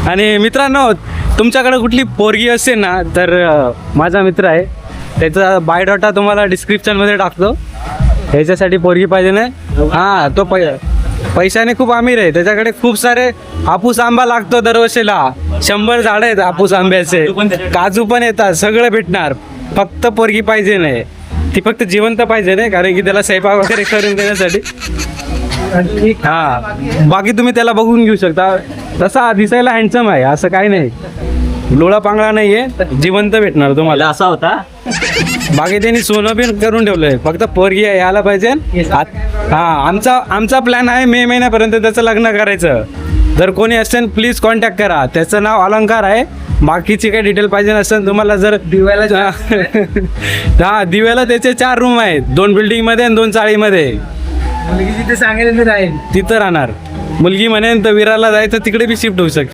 आणि मित्रांनो, तुमच्याकडे कुठली पोरगी असेल ना तर माझा मित्र आहे, त्याचा बायोडाटा तुम्हाला डिस्क्रिप्शनमध्ये टाकतो. ह्याच्यासाठी पोरगी पाहिजे ना. हां, तो पैशाने खूप अमीर आहे, त्याच्याकडे खूप सारे हापूस आंबा लागतो दरवर्षीला. 100 झाडं आहेत हापूस आंब्याचे, काजू पण येतात, सगळं भेटणार. फक्त पोरगी पाहिजे नाही, ती फक्त जिवंत पाहिजे नाही, कारण की त्याला स्वयंपाक वगैरे करून देण्यासाठी. हां, बाकी तुम्ही त्याला बघून घेऊ शकता. तसा दिसायला हँडसम आहे, असं काही नाही, लोळा पांगळा नाही आहे, जिवंत भेटणार तुम्हाला. असा होता. बाकी त्यांनी सोनं बिन करून ठेवलंय, फक्त पोरगी यायला पाहिजे. हां, आमचा प्लॅन आहे मे महिन्यापर्यंत त्याचं लग्न करायचं. जर कोणी असेल प्लीज कॉन्टॅक्ट करा. त्याचं नाव अलंकार आहे. बाकीची काही डिटेल पाहिजे नसेल तुम्हाला, जर दिव्याला हां, दिव्याला त्याचे 4 रूम आहेत, 2 बिल्डिंगमध्ये आणि 2 चाळीमध्ये. तिथे सांगेल राहील, तिथं राहणार. मुलगी म्हणेन तर विरारला जायचं, तिकडे बी शिफ्ट होऊ शकते.